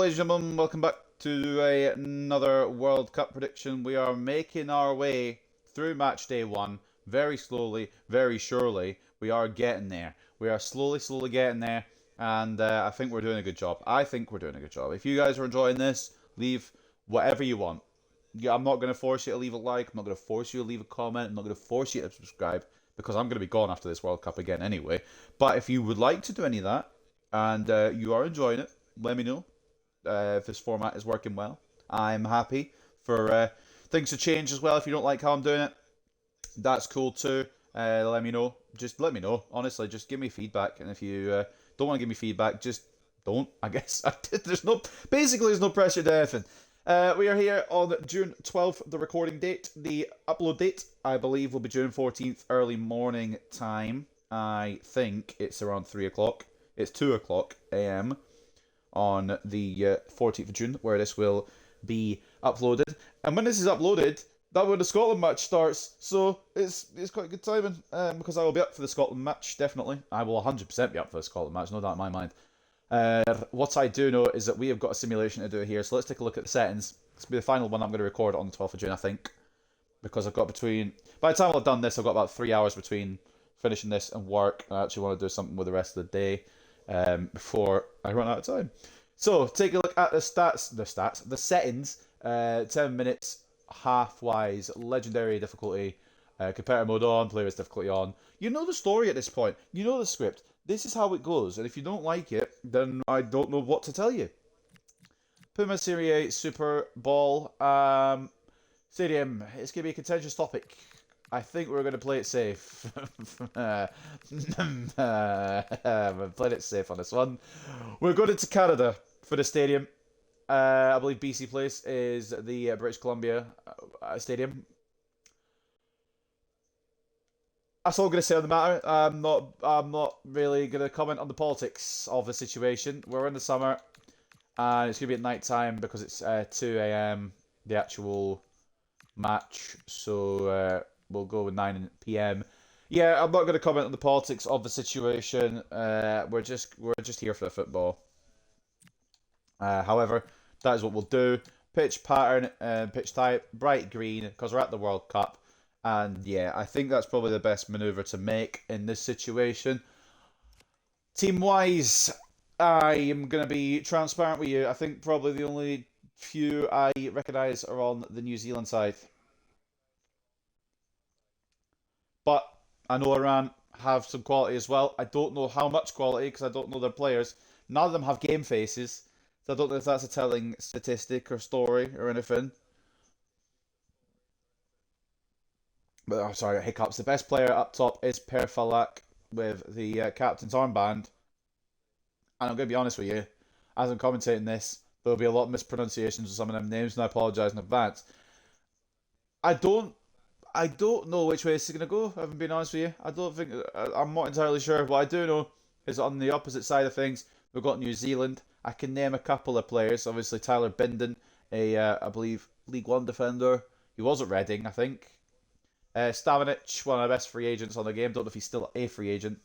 ladies and gentlemen, welcome back to another World Cup prediction. We are making our way through match day one, very slowly, very surely. We are getting there. We are slowly getting there, and I think we're doing a good job. I think we're doing a good job. If you guys are enjoying this, leave whatever you want. Yeah, I'm not going to force you to leave a like. I'm not going to force you to leave a comment. I'm not going to force you to subscribe because I'm going to be gone after this World Cup again anyway. But if you would like to do any of that and you are enjoying it, let me know if this format is working well. I'm happy for things to change as well. If you don't like how I'm doing it, that's cool too. Let me know. Just let me know. Honestly, just give me feedback. And if you don't want to give me feedback, just don't. I guess there's no pressure to anything. We are here on June 12th, the recording date. The upload date, I believe, will be June 14th, early morning time. I think it's around 3 o'clock. It's 2 o'clock a.m. on the 14th of June, where this will be uploaded. And when this is uploaded, that when the Scotland match starts. So it's quite good timing, because I will be up for the Scotland match, definitely. I will 100% be up for the Scotland match, no doubt in my mind. What I do know is that we have got a simulation to do here, so let's take a look at the settings. This will be the final one I'm going to record on the 12th of June, I think, because I've got by the time I've done this, I've got about 3 hours between finishing this and work, and I actually want to do something with the rest of the day before I run out of time. So, take a look at the settings. 10 minutes, half-wise, legendary difficulty, competitor mode on, player's difficulty on. You know the story at this point. You know the script. This is how it goes, and if you don't like it, then I don't know what to tell you. Puma Serie A Super Ball Stadium. It's going to be a contentious topic. I think we're going to play it safe. I've played it safe on this one. We're going into Canada for the stadium. I believe BC Place is the British Columbia stadium. That's all I'm going to say on the matter. I'm not really going to comment on the politics of the situation. We're in the summer, and it's going to be at night time because it's 2 a.m. the actual match. So we'll go with 9 p.m. Yeah, I'm not going to comment on the politics of the situation. We're just here for the football. However, that is what we'll do. Pitch pattern and pitch type, bright green, because we're at the World Cup. And yeah, I think that's probably the best manoeuvre to make in this situation. Team-wise, I am going to be transparent with you. I think probably the only few I recognise are on the New Zealand side. But I know Iran have some quality as well. I don't know how much quality because I don't know their players. None of them have game faces. So I don't know if that's a telling statistic or story or anything. But I'm sorry, hiccups. The best player up top is Per Falak with the captain's armband. And I'm going to be honest with you, as I'm commentating this, there'll be a lot of mispronunciations of some of them names, and I apologise in advance. I don't know which way this is going to go, if I'm being honest with you. I'm not entirely sure. What I do know is on the opposite side of things, we've got New Zealand. I can name a couple of players. Obviously, Tyler Bindon, I believe, League One defender. He was at Reading, I think. Stamenic, one of the best free agents on the game. Don't know if he's still a free agent.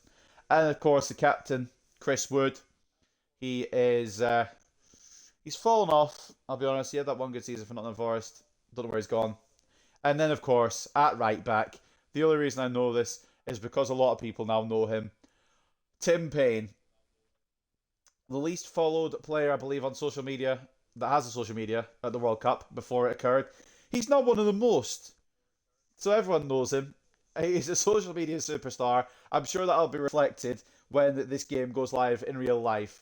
And of course, the captain, Chris Wood. He is he's fallen off. I'll be honest. He had that one good season for Nottingham Forest. Don't know where he's gone. And then, of course, at right back, the only reason I know this is because a lot of people now know him. Tim Payne, the least followed player, I believe, on social media that has a social media at the World Cup before it occurred. He's now one of the most. So everyone knows him. He's a social media superstar. I'm sure that'll be reflected when this game goes live in real life.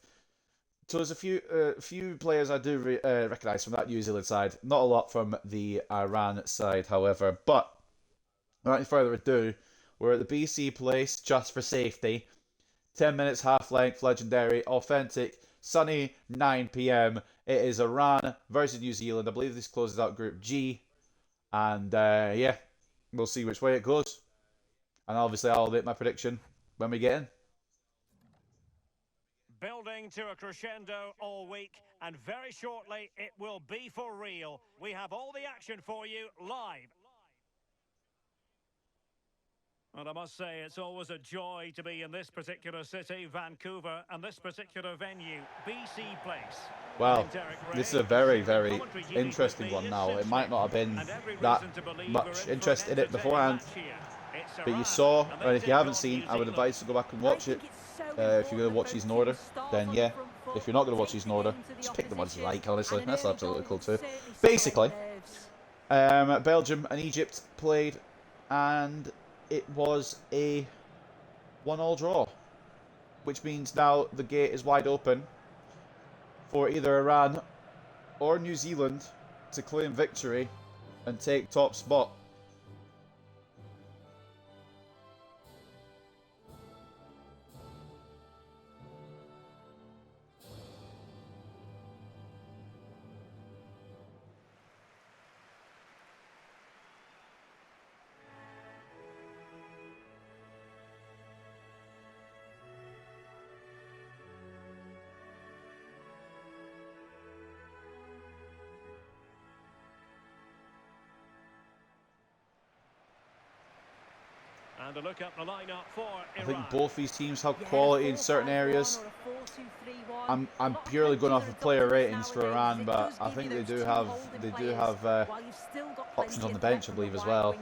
So there's a few players I do recognise from that New Zealand side. Not a lot from the Iran side, however. But without further ado, we're at the BC Place just for safety. 10 minutes, half-length, legendary, authentic, sunny, 9 p.m. It is Iran versus New Zealand. I believe this closes out Group G. And yeah, we'll see which way it goes. And obviously I'll make my prediction when we get in. Building to a crescendo all week, and very shortly it will be for real. We have all the action for you live. And I must say, it's always a joy to be in this particular city, Vancouver, and this particular venue, BC Place. Well, this is a very, very interesting one now. It might not have been that much interest in it beforehand, but you saw, and if you haven't seen, I would advise you to go back and watch it. If you're going to watch these in order, then yeah. If you're not going to watch these in order, just pick the ones you like, honestly. That's absolutely cool too. Basically, Belgium and Egypt played, and it was a 1-1 draw, which means now the gate is wide open for either Iran or New Zealand to claim victory and take top spot. And a look at the lineup for I Iran. think both these teams have quality in certain areas. I'm purely going off of player ratings for Iran, but I think they do have options on the bench, I believe, as well.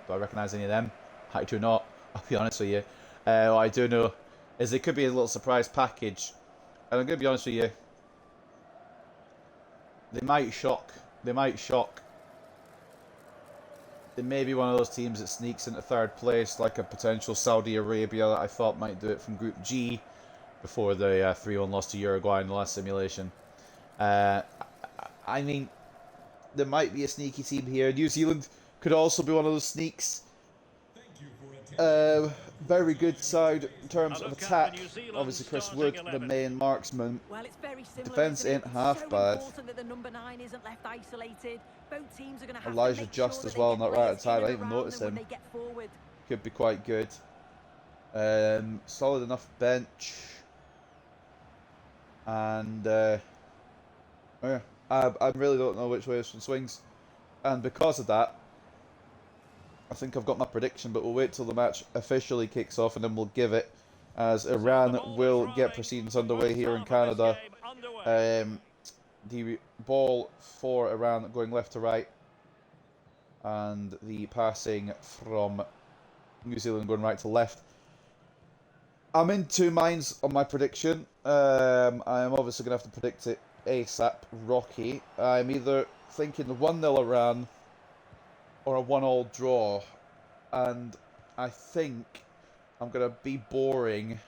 Do I recognise any of them? I do not. I'll be honest with you. What I do know is it could be a little surprise package, and I'm going to be honest with you. They might shock. They might shock. It may be one of those teams that sneaks into third place, like a potential Saudi Arabia that I thought might do it from Group G before the 3-1 loss to Uruguay in the last simulation. I mean, there might be a sneaky team here. New Zealand could also be one of those sneaks. Very good side in terms of attack. Obviously, Chris Wood, the main marksman. Defence ain't half bad. Elijah Just as well on that right hand side. I didn't even notice him. Could be quite good. Solid enough bench. And yeah, I really don't know which way this one swings. And because of that, I think I've got my prediction, but we'll wait till the match officially kicks off and then we'll give it, as Iran will get proceedings underway here in Canada. The ball for Iran going left to right, and the passing from New Zealand going right to left. I'm in two minds on my prediction. I am obviously going to have to predict it ASAP Rocky. I'm either thinking the 1-0 Iran or a 1-1 draw, and I think I'm going to be boring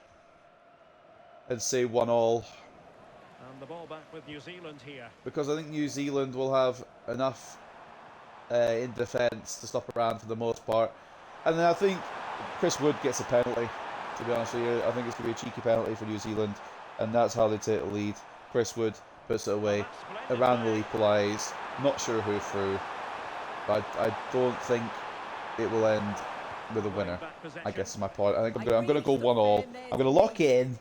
and say 1-1. And the ball back with New Zealand here. Because I think New Zealand will have enough in defence to stop Iran for the most part. And then I think Chris Wood gets a penalty, to be honest with you. I think it's going to be a cheeky penalty for New Zealand, and that's how they take the lead. Chris Wood puts it away. Iran will equalise. Not sure who through. But I don't think it will end with a winner, I guess is my point. I think I'm going to go 1-1. I'm going to lock in.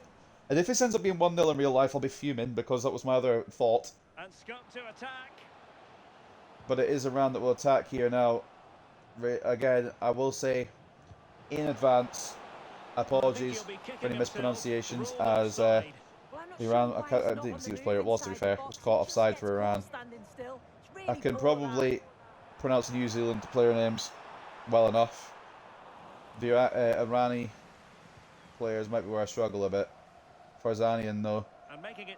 And if this ends up being 1-0 in real life, I'll be fuming, because that was my other thought. And Scott to attack. But it is Iran that will attack here now. Again, I will say in advance, apologies for any mispronunciations, as Iran, I didn't even see which player it was, to be fair. It was caught offside for Iran. I can probably pronounce New Zealand player names well enough. The Irani players might be where I struggle a bit. Farzanian though,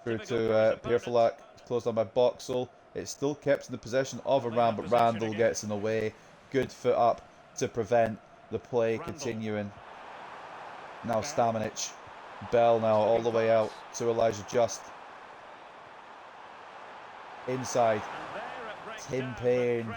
through to Pierfalak, closed on by Boxall. It's still kept in the possession of Iran, but Randall gets in the way. Good foot up to prevent the play continuing. Now Stamanic. Bell now all the way out to Elijah Just. Inside. Tim Payne.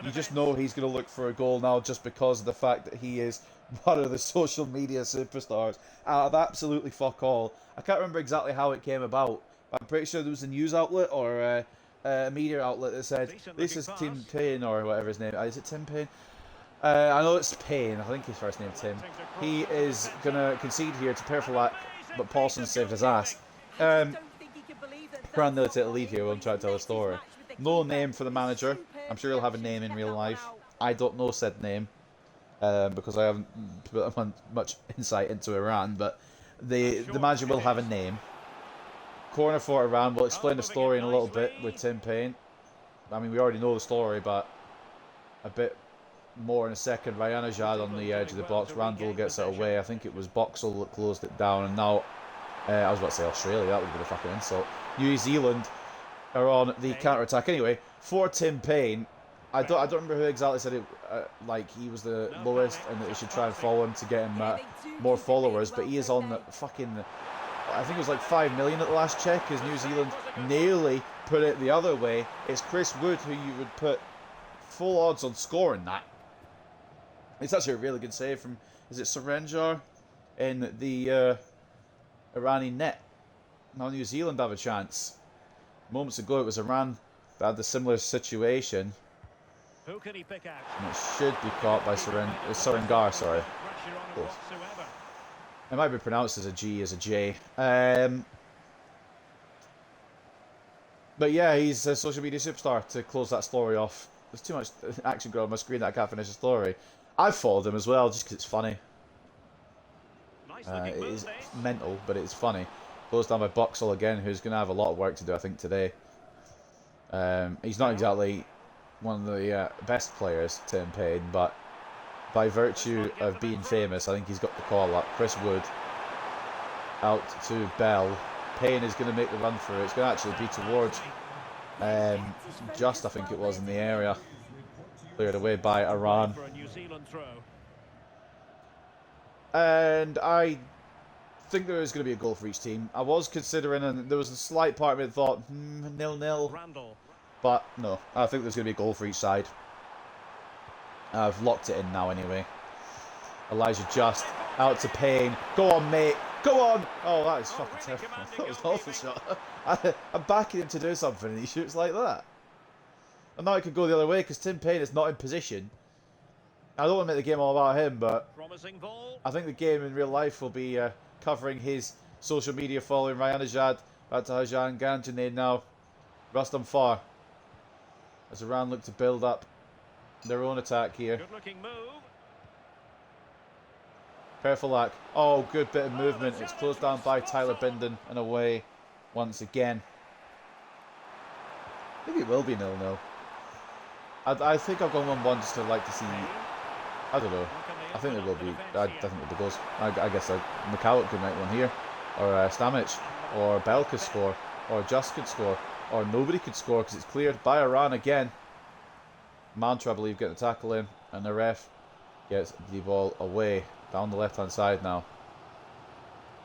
You just know he's going to look for a goal now, just because of the fact that he is one of the social media superstars out of absolutely fuck all. I can't remember exactly how it came about. I'm pretty sure there was a news outlet or a media outlet that said, this is Tim Payne, or whatever his name is. It Tim Payne? I know it's Payne. I think his first name Tim. He is going to concede here to Perfalak, but Paulson saved his ass. Iran will take the lead here. We'll try to tell a story. No name for the manager. I'm sure he'll have a name in real life. I don't know said name, because I haven't put much insight into Iran, but the manager will have a name. Corner for Iran. We'll explain the story in a little bit with Tim Payne. I mean, we already know the story, but a bit more in a second. Rayanajad on the edge of the box. Randall gets it away. I think it was Boxall that closed it down. And now, I was about to say Australia. That would be a fucking insult. New Zealand are on the counter-attack. Anyway, for Tim Payne, I don't remember who exactly said it. Like he was the lowest, and that they should try and follow him to get him more followers. But he is on the fucking. I think it was like 5 million at the last check, because New Zealand nearly put it the other way. It's Chris Wood who you would put full odds on scoring that. It's actually a really good save from, is it Surenjar in the Iranian net. Now New Zealand have a chance. Moments ago it was Iran that had a similar situation. Who can he pick out? And it should be caught by Surengar, sorry. Close. It might be pronounced as a G, as a J. But yeah, he's a social media superstar to close that story off. There's too much action going on my screen that I can't finish the story. I've followed him as well, just because it's funny. It is mental, but it's funny. Goes down by Boxall again, who's going to have a lot of work to do, I think, today. He's not exactly one of the best players, Tim Payne, but by virtue of being famous, I think he's got the call up. Chris Wood out to Bell. Payne is going to make the run through. It's going to actually be towards Just, I think it was, in the area. Cleared away by Iran. And I think there is going to be a goal for each team. I was considering, and there was a slight part of me that thought, 0-0. But no, I think there's going to be a goal for each side. I've locked it in now anyway. Elijah Just out to Payne. Go on, mate. Go on. Oh, that is fucking terrible. That was an awful shot. I'm backing him to do something and he shoots like that. And now it could go the other way because Tim Payne is not in position. I don't want to make the game all about him, but I think the game in real life will be covering his social media following. Rayanajad back to Hajan Ganjane now. Rustam Far. As Iran look to build up their own attack here. Good looking move. Perfalak. Oh, good bit of movement. It's closed down by Tyler Bindon and away once again. I think it will be 0-0. I think I've gone 1-1 just to like to see. I don't know. I think there will be. I think there'll be goals. I guess McCallum could make one here, or Stamich, or Bell could score, or Just could score, or nobody could score because it's cleared by Iran again. Mantra, I believe, getting the tackle in, and the ref gets the ball away down the left-hand side now.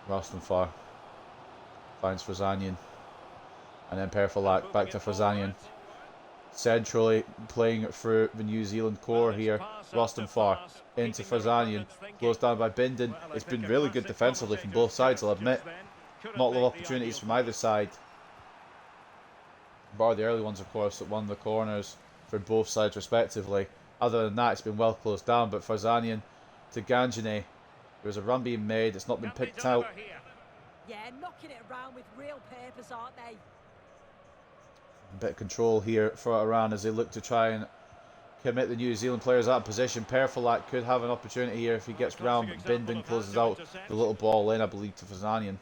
Rostam Far finds Fazanian, and then Perfalak back to Fazanian. Centrally playing through the New Zealand core here. Rostam Far into Fazanian. Goes down by Bindon. It's been really good defensively from both sides, I'll admit. Not a lot of opportunities from either side. Bar the early ones, of course, that won the corners for both sides respectively. Other than that, it's been well closed down. But Fazanian to Ganjane. There's a run being made. It's not been picked out. Yeah, knocking it around with real papers, aren't they? A bit of control here for Iran as they look to try and commit the New Zealand players out of position. Perfalak could have an opportunity here if he gets round, but Bindon closes out the little ball in, I believe, to Fazanian.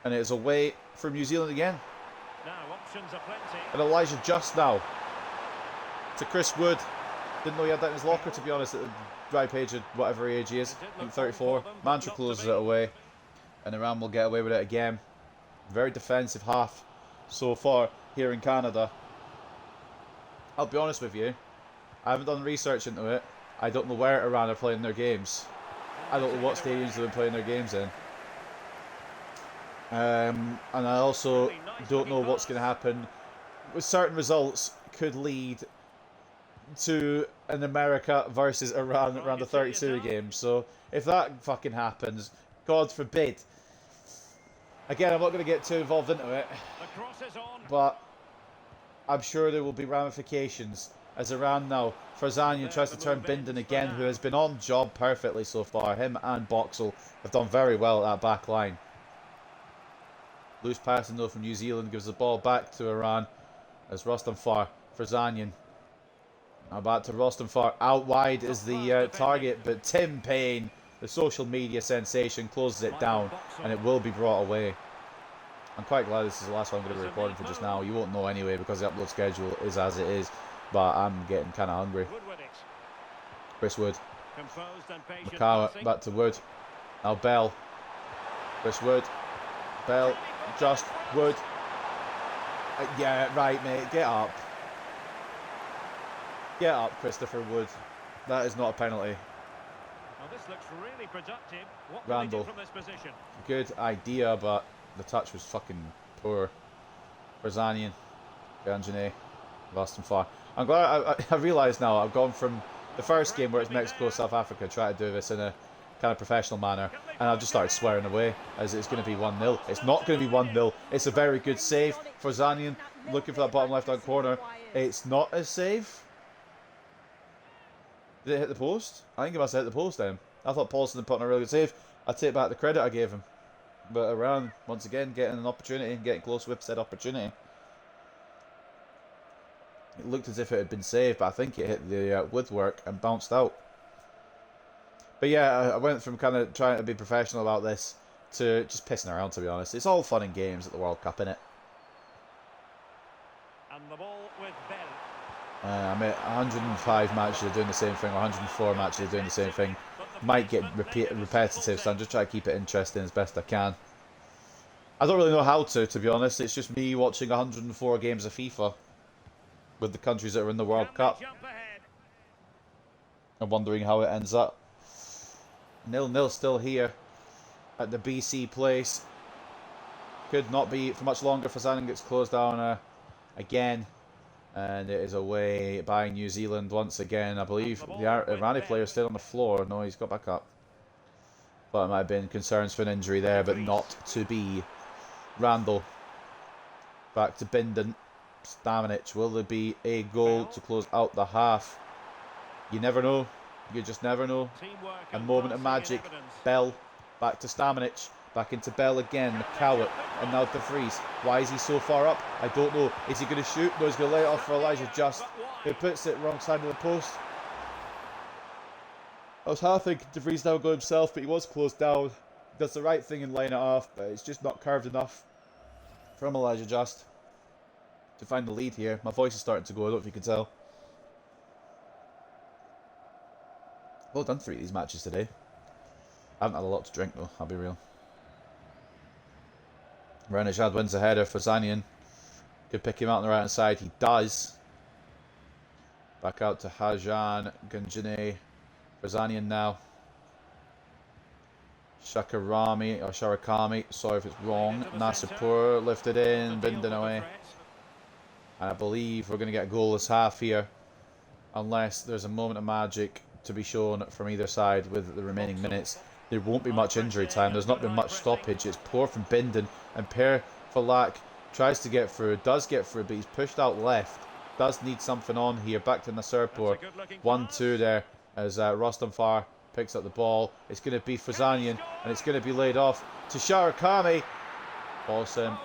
And it's away from New Zealand again. Now, options are plenty. And Elijah Just now to Chris Wood. Didn't know he had that in his locker, to be honest, at the right age of whatever age he is. I think 34. Mantra closes it away. And Iran will get away with it again. Very defensive half so far here in Canada. I'll be honest with you, I haven't done research into it. I don't know where Iran are playing their games. I don't know what stadiums they've been playing their games in. And I also don't know what's going to happen. With certain results could lead to an America versus Iran around the 32 game. So if that fucking happens, God forbid. Again, I'm not going to get too involved into it, but I'm sure there will be ramifications as Iran now. Fazanian tries to turn Bindon again, who has been on job perfectly so far. Him and Boxall have done very well at that back line. Loose passing though from New Zealand gives the ball back to Iran as Rostam Far. Fazanian. Now back to Rostam Far. Out wide is the target, but Tim Payne, the social media sensation, closes it down and it will be brought away. I'm quite glad this is the last one I'm going to be recording for just now. You won't know anyway because the upload schedule is as it is. But I'm getting kind of hungry. Chris Wood. Makawa back to Wood. Now Bell. Chris Wood. Bell. Just Wood. Yeah, right, mate. Get up. Get up, Christopher Wood. That is not a penalty. Well, this looks really productive. What Randall. from this position? Good idea, but the touch was fucking poor. Barzanian. Ganjane. Lost him far. I'm glad I realised now I've gone from the first game where it's Mexico, South Africa, try to do this in a kind of professional manner, and I've just started swearing away as it's going to be 1-0. It's not going to be 1-0. It's a very good save for Zanian, looking for that bottom left-hand corner. It's not a save. Did it hit the post? I think it must have hit the post then. I thought Paulson had put in a really good save. I take back the credit I gave him. But Iran, once again, getting an opportunity, getting close with said opportunity. It looked as if it had been saved, but I think it hit the woodwork and bounced out. But yeah, I went from kind of trying to be professional about this to just pissing around, to be honest. It's all fun and games at the World Cup, innit? And the ball with Bell. I'm at 105 matches of doing the same thing, 104 matches of doing the same thing. Might get repetitive, so I'm just trying to keep it interesting as best I can. I don't really know how to be honest. It's just me watching 104 games of FIFA with the countries that are in the World Cup and wondering how it ends up. 0-0 still here at the BC place. Could not be for much longer. Fazanin gets closed down again. And it is away by New Zealand once again. I believe the Irani player is still on the floor. No, he's got back up. But it might have been concerns for an injury there, but not to be. Randall. Back to Bindon. Stamanic. Will there be a goal to close out the half? You never know. You just never know. A moment of magic. Bell. Back to Stamanic. Back into Bell again, McCallum, and now De Vries. Why is he so far up? I don't know. Is he going to shoot? No, he's going to lay it off for Elijah Just, who puts it wrong side of the post. I was half thinking De Vries now go himself, but he was closed down. Does the right thing and laying it off, but it's just not curved enough from Elijah Just to find the lead here. My voice is starting to go, I don't know if you can tell. Well done 3 of these matches today. I haven't had a lot to drink though, I'll be real. Renajad wins the header for Zanian. Could pick him out on the right hand side. He does. Back out to Hajan Ganjane for Zanian now. Sharakami. Sorry if it's wrong. Nasipur lifted in. Bindon away. And I believe we're going to get a goal this half here. Unless there's a moment of magic to be shown from either side with the remaining minutes. There won't be much injury time. There's not been much stoppage. It's poor from Bindon. And Per Falak tries to get through. Does get through, but he's pushed out left. Does need something on here. Back to Nasirpur. 1-2 there as Rostam Far picks up the ball. It's going to be Fazanian. And it's going to be laid off to Sharakami. Awesome.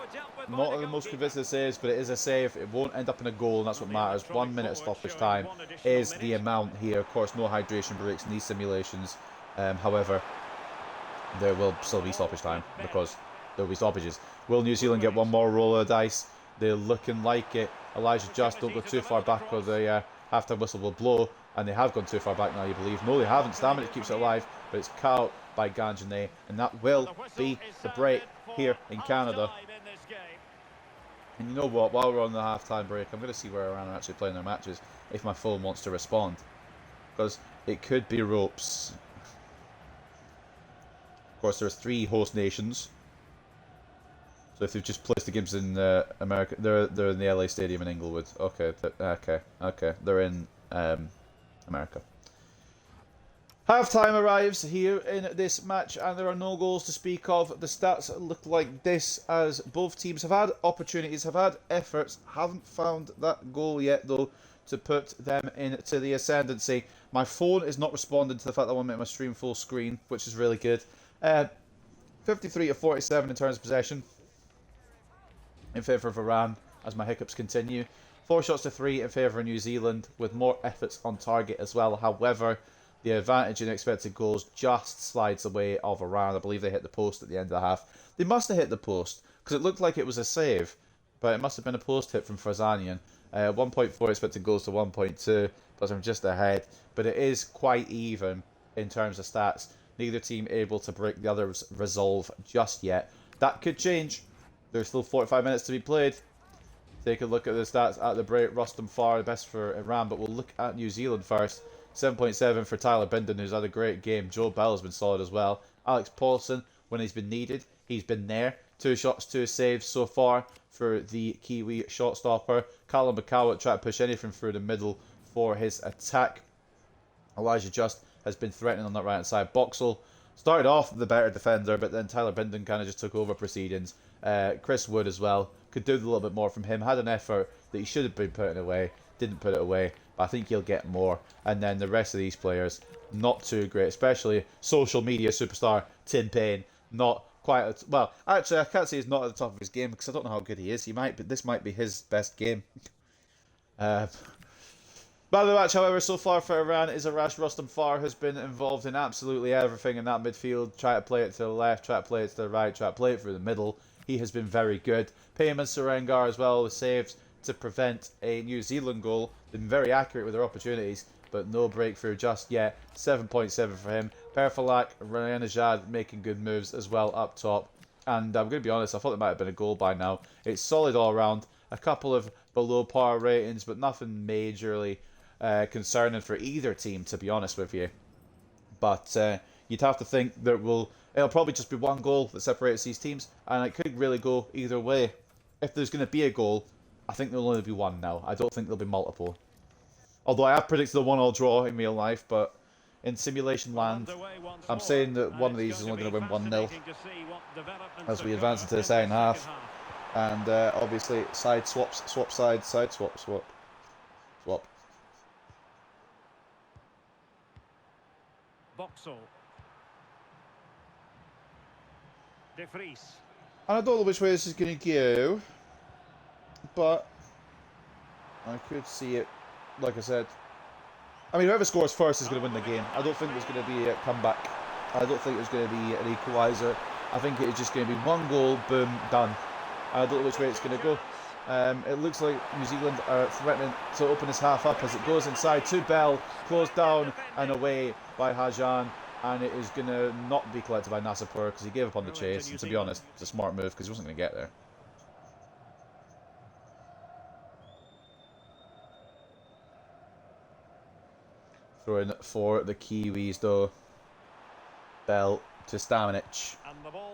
Not the most convincing saves, but it is a save. It won't end up in a goal, and that's what matters. 1 minute stoppage time is the amount here. Of course, no hydration breaks in these simulations. However, there will still be stoppage time because there will be stoppages. Will New Zealand get one more roll of the dice? They're looking like it. Elijah Just don't go too far back or the half-time whistle will blow. And they have gone too far back now, you believe. No, they haven't. Stamina keeps it alive, but it's cut out by Ganjane. And that will be the break here in Canada. And you know what? While we're on the half-time break, I'm going to see where Iran are actually playing their matches if my phone wants to respond. Because it could be ropes. Of course, there's 3 host nations. So if they've just placed the games in America, they're in the LA Stadium in Inglewood. Okay, okay, they're in America. Half-time arrives here in this match, and there are no goals to speak of. The stats look like this, as both teams have had opportunities, have had efforts, haven't found that goal yet, though, to put them into the ascendancy. My phone is not responding to the fact that I want to make my stream full screen, which is really good. 53 to 47 in terms of possession in favour of Iran as my hiccups continue. 4 shots to 3 in favour of New Zealand with more efforts on target as well. However, the advantage in expected goals just slides away of Iran. I believe they hit the post at the end of the half. They must have hit the post because it looked like it was a save, but it must have been a post hit from Farzanian. 1.4 expected goals to 1.2, but I'm just ahead. But it is quite even in terms of stats. Neither team able to break the other's resolve just yet. That could change. There's still 45 minutes to be played. Take a look at the stats at the break. Rustam Farr, the best for Iran, but we'll look at New Zealand first. 7.7 for Tyler Bindon, who's had a great game. Joe Bell's been solid as well. Alex Paulson, when he's been needed, he's been there. 2 shots, 2 saves so far for the Kiwi shot stopper. Callum McCowart tried to push anything through the middle for his attack. Elijah Just has been threatening on that right hand side. Boxall started off the better defender, but then Tyler Bindon kind of just took over proceedings. Chris Wood as well could do a little bit more from him. Had an effort that he should have been putting away, didn't put it away, but I think he'll get more. And then the rest of these players, not too great, especially social media superstar Tim Payne. Not quite well. Actually, I can't say he's not at the top of his game because I don't know how good he is. He might, but this might be his best game. By the match, however, so far for Iran is Arash Rustam Farr, who's been involved in absolutely everything in that midfield. Try to play it to the left, try to play it to the right, try to play it through the middle. He has been very good. Payman Surengar as well with saves to prevent a New Zealand goal. Been very accurate with their opportunities, but no breakthrough just yet. 7.7 for him. Perfalak, Rayanajad making good moves as well up top. And I'm going to be honest, I thought it might have been a goal by now. It's solid all around. A couple of below par ratings, but nothing majorly concerning for either team, to be honest with you. But you'd have to think that it'll probably just be one goal that separates these teams, and it could really go either way. If there's going to be a goal, I think there'll only be one now. I don't think there'll be multiple. Although I have predicted a 1-1 draw in real life, but in simulation land, I'm saying that one of these is only going to win 1-0 as we advance into the second half. And obviously, side swaps, swap sides, side swap, swap. Boxall. De Vries. And I don't know which way this is going to go, but I could see it, like I said. I mean, whoever scores first is going to win the game. I don't think there's going to be a comeback. I don't think there's going to be an equaliser. I think it's just going to be one goal, boom, done. I don't know which way it's going to go. It looks like New Zealand are threatening to open this half up as it goes inside to Bell, closed down and away by Hajan, and it is going to not be collected by Nasapur because he gave up on the chase, and to be honest, it's a smart move because he wasn't going to get there. Throwing for the Kiwis though. Bell to Stamenic.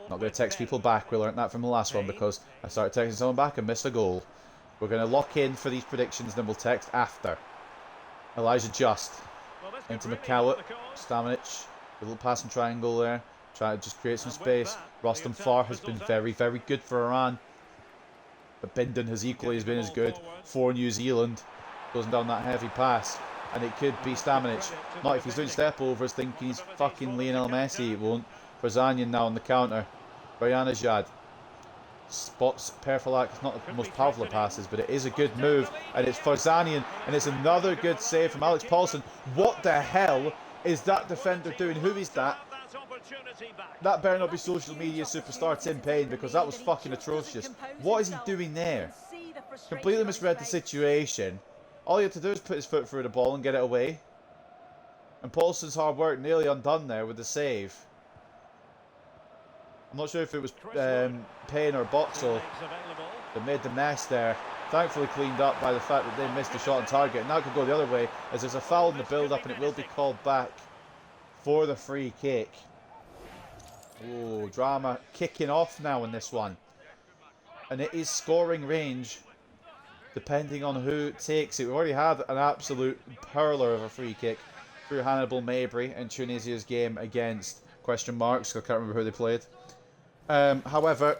Not going to text people back. We learnt that from the last one because I started texting someone back and missed a goal. We're going to lock in for these predictions, then we'll text after. Elijah Just into McCallum. Stamenic. A little passing triangle there. Try to just create some space. Rustam Farr has been very, very good for Iran. But Bindon has equally been as good for New Zealand. Goes down that heavy pass. And it could be Stamenic. Not if he's doing step overs, thinking he's fucking Lionel Messi. He won't. Farzanian now on the counter. Rayanajad spots Perfalak. It's not the most powerful of passes, but it is a good move. And it's Farzanian. And it's another good save from Alex Paulson. What the hell is that defender doing? Who is that? That better not be social media superstar Tim Payne, because that was fucking atrocious. What is he doing there? Completely misread the situation. All he had to do is put his foot through the ball and get it away. And Paulson's hard work nearly undone there with the save. I'm not sure if it was Payne or Boxall that made the mess there. Thankfully cleaned up by the fact that they missed the shot on target. And now it could go the other way as there's a foul in the build-up and it will be called back for the free kick. Oh, drama kicking off now in this one. And it is scoring range depending on who takes it. We already had an absolute perler of a free kick through Hannibal Mabry in Tunisia's game against question marks. I can't remember who they played. However,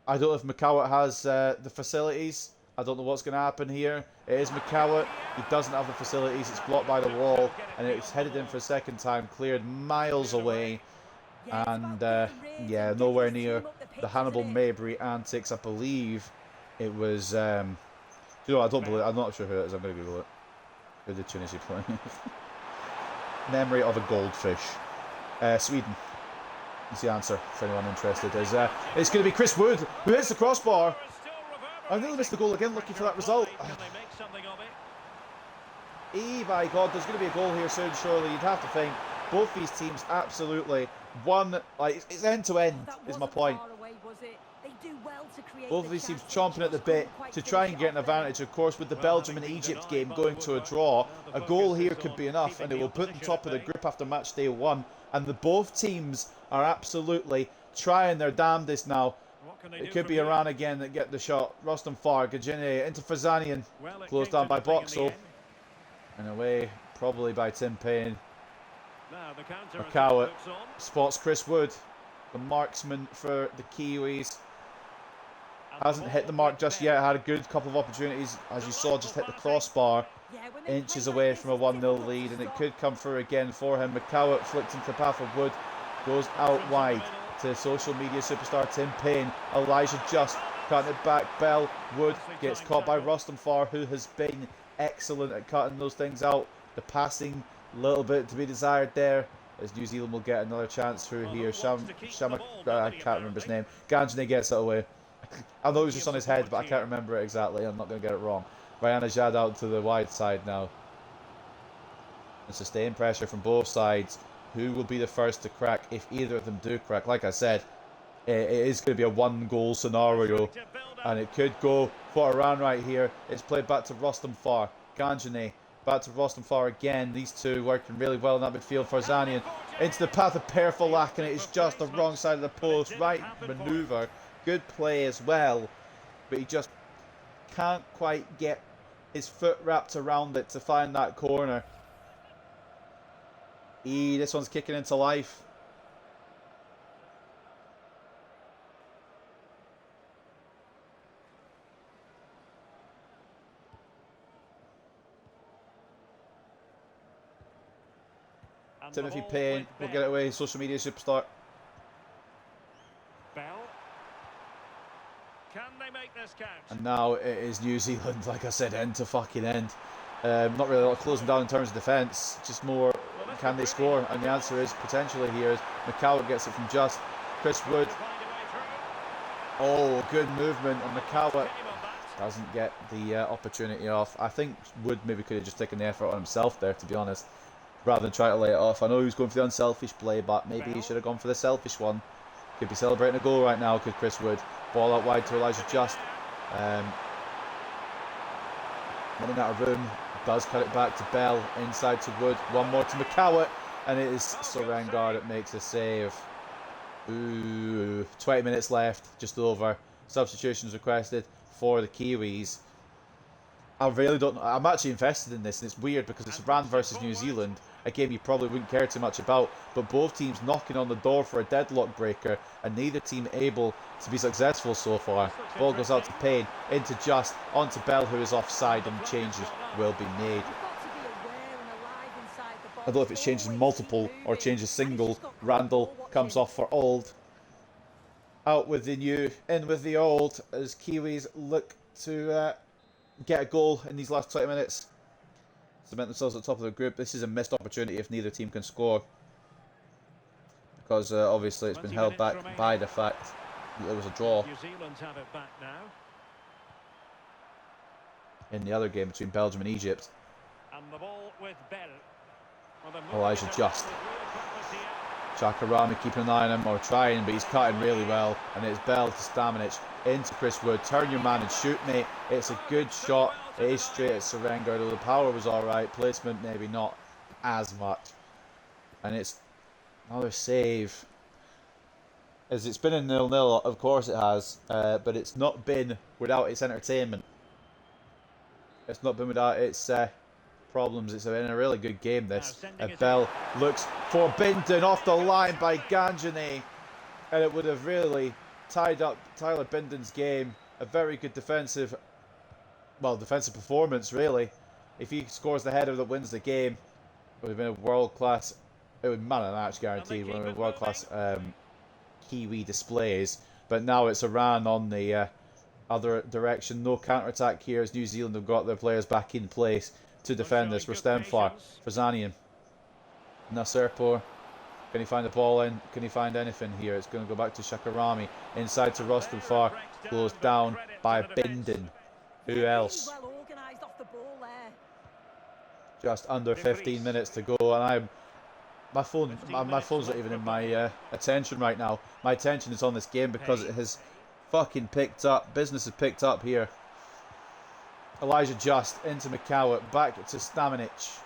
I don't know if McCowart has the facilities. I don't know what's going to happen here. It is McCowart. He doesn't have the facilities. It's blocked by the wall. And it's headed in for a second time. Cleared miles away. And, yeah, nowhere near the Hannibal Mabry antics. I believe it was... you know, I'm not sure who it is. I'm going to Google it. Who did Tunisia play? Memory of a goldfish. Sweden. That's the answer for anyone interested. Is it's going to be Chris Wood who hits the crossbar. I nearly missed the goal again looking for that result. My God, there's going to be a goal here soon, surely. You'd have to think. Both these teams absolutely one, like, it's end to end, is my point. Both of these teams chomping at the bit to try and get an advantage. Of course, with the Belgium and Egypt game going to a draw, a goal here could be enough, and it will put them top of the group after match day 1. And both teams are absolutely trying their damnedest now. It could be Iran again that get the shot. Rostam Far, Gajine into Farzanian, closed down by Boxall, and away probably by Tim Payne. Makawat spots Chris Wood, the marksman for the Kiwis. Hasn't hit the mark just yet. Had a good couple of opportunities, as you saw, just hit the crossbar, inches away from a 1-0 lead, and it could come through again for him. Makawat flicked into the path of Wood, goes out wide to social media superstar Tim Payne. Elijah Just cutting it back. Bell, Wood gets caught by Rostam Far, who has been excellent at cutting those things out. The passing, a little bit to be desired there, as New Zealand will get another chance through here. I can't remember his name. Ganjane gets it away. I know it was just on his head, but I can't remember it exactly. I'm not going to get it wrong. Ryan Ajad out to the wide side now. And sustained pressure from both sides. Who will be the first to crack if either of them do crack? Like I said, it is going to be a 1-goal scenario, and it could go for Iran right here. It's played back to Rostam Far. Ganjane back to Rostam Far again. These two working really well in that midfield. Farzanian into the path of Perfalak, and it is just the wrong side of the post. Right manoeuvre. Good play as well, but he just can't quite get his foot wrapped around it to find that corner. This one's kicking into life. Timothy Payne will get it away, social media superstar. Can they make this count? And now it is New Zealand, like I said, end to fucking end. Not really a lot of closing down in terms of defence, just more, can they score? And the answer is potentially here. Makawat gets it from Just. Chris Wood. Oh, good movement, and Makawat doesn't get the opportunity off. I think Wood maybe could have just taken the effort on himself there, to be honest, rather than try to lay it off. I know he was going for the unselfish play, but maybe he should have gone for the selfish one. Could be celebrating a goal right now, could Chris Wood. Ball out wide to Elijah Just. Running out of room. Does cut it back to Bell. Inside to Wood. One more to Makawat. And it is Sorengar that makes a save. Ooh, 20 minutes left. Just over. Substitutions requested for the Kiwis. I really don't know. I'm actually invested in this, and it's weird because it's Iran versus New Zealand, a game you probably wouldn't care too much about, but both teams knocking on the door for a deadlock breaker, and neither team able to be successful so far. Ball goes out to Payne, into Just, onto Bell, who is offside, and changes will be made. I don't know if it's changes multiple or changes single. Randall comes off for Old. Out with the new, in with the old, as Kiwis look to get a goal in these last 20 minutes. Cement themselves at the top of the group. This is a missed opportunity if neither team can score, because obviously it's been held back by the fact that it was a draw New Zealand have it back now. in the other game between Belgium and Egypt. And the ball with Bell. Elijah Just. Chakarami keeping an eye on him, or trying, but he's cutting really well, and it's Bell to Stamenic into Chris Wood. Turn your man and shoot, mate. It's a good shot. It is straight at Sorengar, though the power was alright. Placement maybe not as much. And it's another save. As it's been a 0-0, of course it has, but it's not been without its entertainment. It's not been without its problems. It's been a really good game, this. Bell looks for Bindon, off the line by Ganjane, and it would have really tied up Tyler Bindon's game. A very good defensive performance, really. If he scores the header that wins the game, it would have been a world-class, it would man of the match guaranteed, one of the world-class Kiwi displays. But now it's Iran on the other direction. No counter-attack here, as New Zealand have got their players back in place to defend this. Rostam Far, Farzanian, Nasserpour, Can he find the ball in? Can he find anything here? It's going to go back to Shakarami. Inside to Rostam Far. Closed down by Bindon. Who else? Well organised off the ball there. Just under 15 minutes to go, and my phone's not even in my attention right now. My attention is on this game because it has fucking picked up. Business has picked up here. Elijah Just into McCowart, back to Stamenic.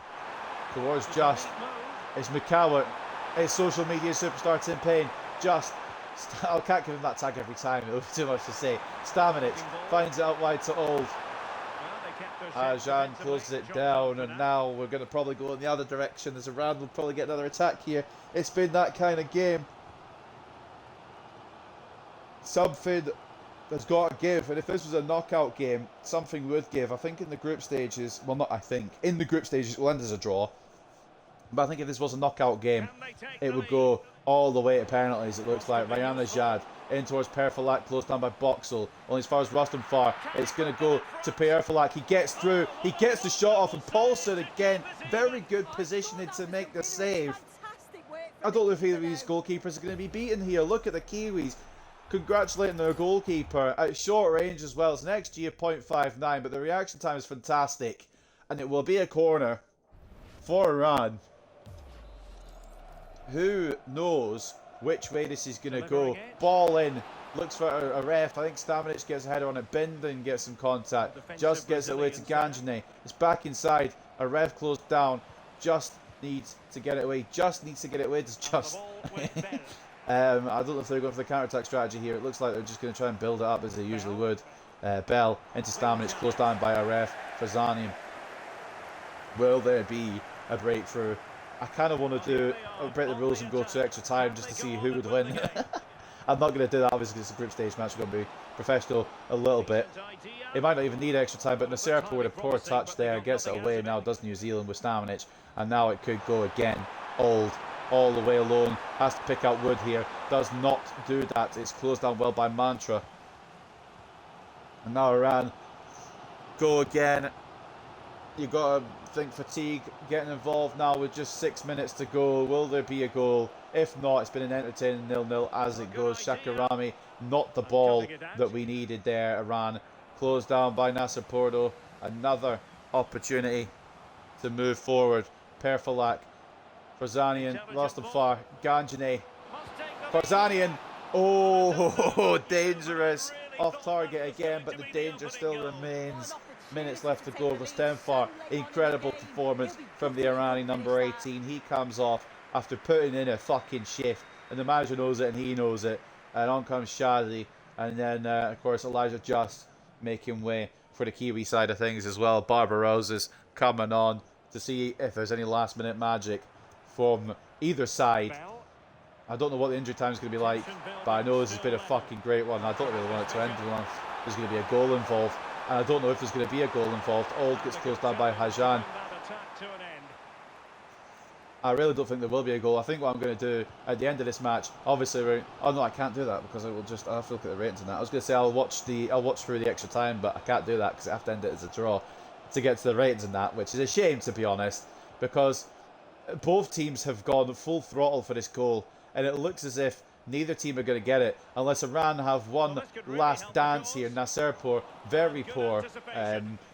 Towards Just. It's McCowart. It's social media superstar Tim Payne. Just. I can't give him that tag every time. It would be too much to say. Stamenic finds it out wide to Old. Jean closes it down, and now we're going to probably go in the other direction as Iran will probably get another attack here. It's been that kind of game. Something has got to give, and if this was a knockout game, something would give. I think in the group stages, well, not I think, in the group stages it will end as a draw. But I think if this was a knockout game, it would go all the way to penalties, it looks like. Ryan Najad in towards Perfalak, closed down by Boxall. Only as far as Rostam Far, it's going to go to Perfalak. He gets through, he gets the shot off, and Paulson again, very good positioning to make the save. I don't know if either of these goalkeepers are going to be beaten here. Look at the Kiwis congratulating their goalkeeper at short range as well. It's an XG of 0.59, but the reaction time is fantastic. And it will be a corner for Iran. Who knows which way this is going to go? Ball in. Looks for a ref. I think Stamenic gets a header on it. Bindon gets some contact. Just gets it away to Ganjane. It's back inside. A ref closed down. Just needs to get it away. Just needs to get it away. It's just. I don't know if they're going for the counter-attack strategy here. It looks like they're just going to try and build it up as they usually would. Bell into Stamenic. Closed down by a ref. Fazanian. Will there be a breakthrough? I kind of want to break the rules and go to extra time just to see who would win. I'm not going to do that, obviously, because it's a group stage match. We're going to be professional a little bit. It might not even need extra time, but Nasserpour with a poor touch there gets it away. Now does New Zealand with Stamenic, and now it could go again. Old, all the way alone, has to pick out Wood here. Does not do that. It's closed down well by Mantra. And now Iran go again. You've got to think fatigue getting involved now with just 6 minutes to go. Will there be a goal? If not, it's been an entertaining 0-0 as it goes. Shakarami, not the ball that we needed there. Iran closed down by Nasserpour. Another opportunity to move forward. Perfalak, Farzanian, lost him far. Ganjane, Farzanian. Oh, dangerous. Off target again, but the danger still remains. Minutes left to go for Stenfar. Incredible performance from the Irani number 18. He comes off after putting in a fucking shift, and the manager knows it and he knows it. And on comes Shadi, and then of course Elijah Just making way for the Kiwi side of things as well. Barbarossa's coming on to see if there's any last minute magic from either side. I don't know what the injury time is going to be like, but I know this has been a fucking great one. I don't really want it to end unless there's going to be a goal involved. And I don't know if there's going to be a goal involved. Old gets closed down by Hajan. I really don't think there will be a goal. I think what I'm going to do at the end of this match, obviously, oh no, I can't do that because I will just, I have to look at the ratings and that. I was going to say I'll watch through the extra time, but I can't do that because I have to end it as a draw to get to the ratings and that, which is a shame to be honest, because both teams have gone full throttle for this goal, and it looks as if neither team are going to get it unless Iran have one last dance here. Nasserpour, very poor,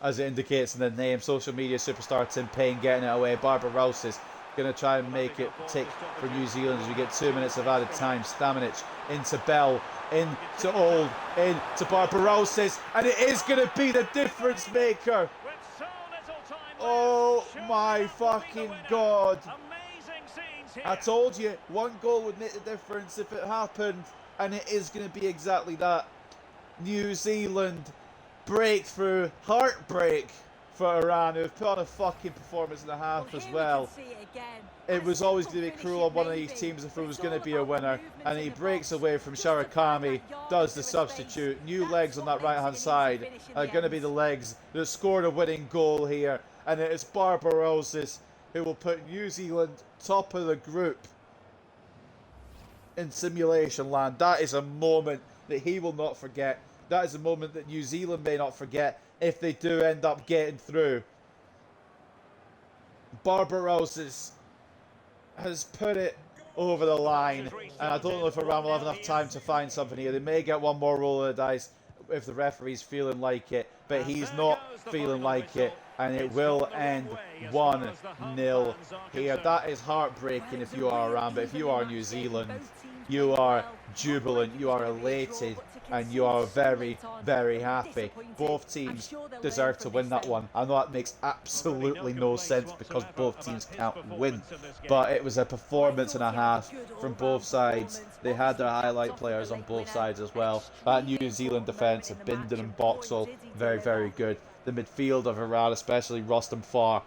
as it indicates in the name. Social media superstar Tim Payne getting it away. Barbarossa's going to try and make it tick for New Zealand as we get 2 minutes of added time. Stamenic into Bell, into Old, into Barbarossa's, and it is going to be the difference maker. Oh my fucking God. I told you, one goal would make the difference if it happened, and it is going to be exactly that. New Zealand breakthrough, heartbreak for Iran, who have put on a fucking performance and a half as well. It was always going to be cruel on one of these teams if it was going to be a winner, and he breaks away from Sharakami, does the substitute. New legs on that right hand side are going to be the legs that scored a winning goal here, and it is Barbarossa's who will put New Zealand top of the group in simulation land. That is a moment that he will not forget. That is a moment that New Zealand may not forget if they do end up getting through. Barbarossa's has put it over the line. And I don't know if Iran will have enough time to find something here. They may get one more roll of the dice if the referee's feeling like it, but he's not feeling like it, and it will end 1-0 here. That is heartbreaking if you are Iran, but if you are New Zealand, you are jubilant, you are elated, and you are very, very happy. Both teams deserve to win that one. I know that makes absolutely no sense because both teams can't win, but it was a performance and a half from both sides. They had their highlight players on both sides as well. That New Zealand defence of Bindon and Boxall, very, very good. The midfield of Iran, especially Rostam Farr,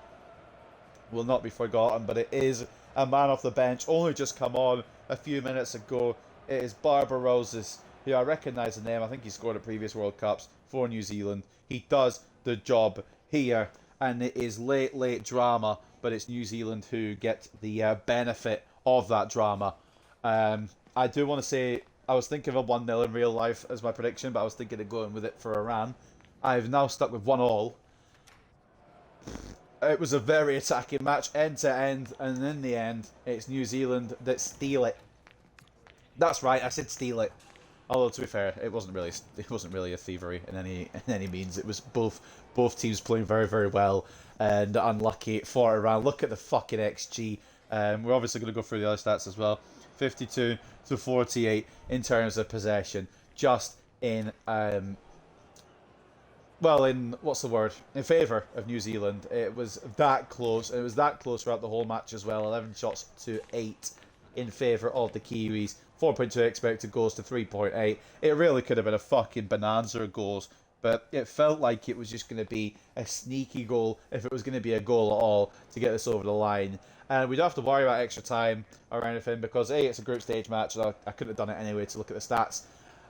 will not be forgotten, but it is a man off the bench, only just come on a few minutes ago. It is Barbarouses, who I recognise the name. I think he scored at previous World Cups for New Zealand. He does the job here, and it is late drama, but it's New Zealand who get the benefit of that drama. I do want to say, I was thinking of a 1-0 in real life as my prediction, but I was thinking of going with it for Iran. I've now stuck with 1-1. It was a very attacking match, end to end, and in the end, it's New Zealand that steal it. That's right, I said steal it. Although to be fair, it wasn't really a thievery in any means. It was both teams playing very, very well, and unlucky for Iran. Look at the fucking XG. We're obviously going to go through the other stats as well. 52 to 48 in terms of possession, just in in favour of New Zealand. It was that close, and it was that close throughout the whole match as well. 11 shots to 8 in favour of the Kiwis. 4.2 expected goals to 3.8. It really could have been a fucking bonanza of goals, but it felt like it was just going to be a sneaky goal, if it was going to be a goal at all, to get this over the line. And we don't have to worry about extra time or anything, because A, it's a group stage match, and I couldn't have done it anyway to look at the stats.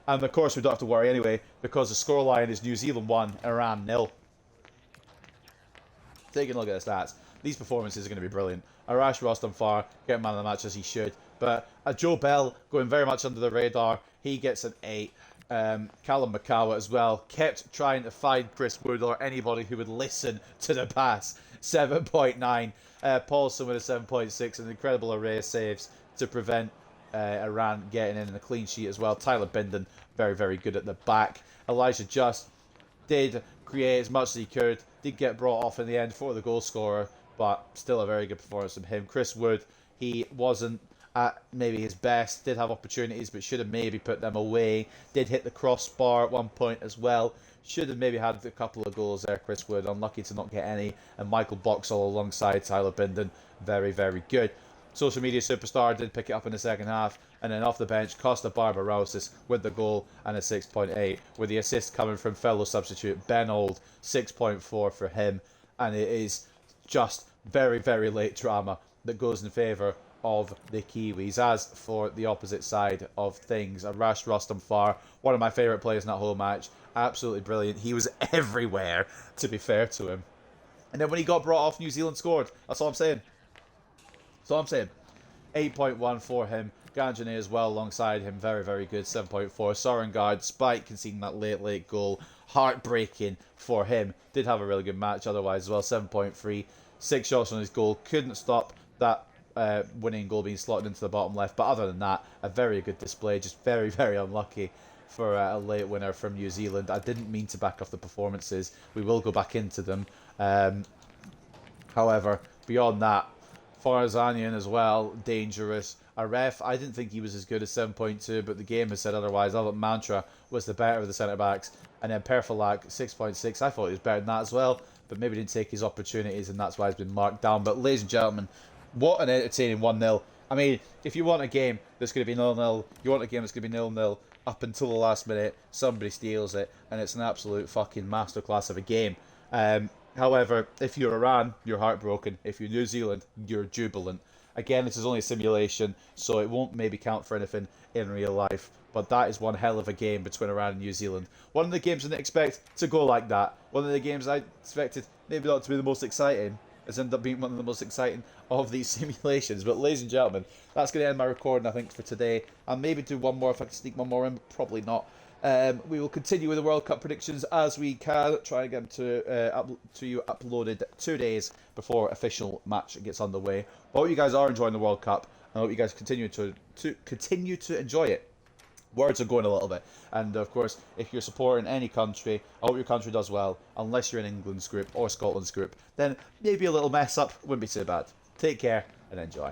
And of course we don't have to worry anyway, because the scoreline is New Zealand 1, Iran 0. Taking a look at the stats, these performances are going to be brilliant. Arash Rostam Farr getting man of the match as he should, but Joe Bell going very much under the radar. He gets an 8. Callum Makawa as well kept trying to find Chris Wood or anybody who would listen to the pass. 7.9. Paulson with a 7.6, an incredible array of saves to prevent Iran getting in a clean sheet as well. Tyler Bindon, very, very good at the back. Elijah Just did create as much as he could, did get brought off in the end for the goal scorer, but still a very good performance from him. Chris Wood, he wasn't at maybe his best, did have opportunities but should have maybe put them away, did hit the crossbar at one point as well, should have maybe had a couple of goals there. Chris Wood, unlucky to not get any, and Michael Boxall alongside Tyler Bindon, very, very good. Social media superstar did pick it up in the second half, and then off the bench, Costa Barbarouses with the goal and a 6.8, with the assist coming from fellow substitute Ben Old, 6.4 for him, and it is just very, very late drama that goes in favour of the Kiwis. As for the opposite side of things, Arash Rostam Farr, one of my favourite players in that whole match, absolutely brilliant. He was everywhere, to be fair to him. And then when he got brought off, New Zealand scored. That's all I'm saying. 8.1 for him. Ganjane as well alongside him, very, very good, 7.4. Sorengard, despite conceding that late goal, heartbreaking for him. Did have a really good match otherwise as well, 7.3. 6 shots on his goal, couldn't stop that winning goal being slotted into the bottom left, but other than that, a very good display. Just very, very unlucky for a late winner from New Zealand. I didn't mean to back off the performances. We will go back into them. However, beyond that, Farzanian as well, dangerous. A ref, I didn't think he was as good as 7.2, but the game has said otherwise. I thought Mantra was the better of the centre-backs. And then Perfalak, 6.6. I thought he was better than that as well, but maybe didn't take his opportunities, and that's why he's been marked down. But ladies and gentlemen, what an entertaining 1-0. I mean, if you want a game that's going to be 0-0, you want a game that's going to be 0-0 up until the last minute, somebody steals it, and it's an absolute fucking masterclass of a game. However, if you're Iran, you're heartbroken. If you're New Zealand, you're jubilant. Again, this is only a simulation, so it won't maybe count for anything in real life. But that is one hell of a game between Iran and New Zealand. One of the games I didn't expect to go like that. One of the games I expected maybe not to be the most exciting has ended up being one of the most exciting of these simulations. But ladies and gentlemen, that's going to end my recording, I think, for today. I'll maybe do one more if I can sneak one more in, but probably not. We will continue with the World Cup predictions as we can. Try and get them to you uploaded 2 days before official match gets underway. But I hope you guys are enjoying the World Cup. I hope you guys continue to enjoy it. Words are going a little bit. And of course, if you're supporting any country, I hope your country does well. Unless you're in England's group or Scotland's group, then maybe a little mess up wouldn't be too bad. Take care and enjoy.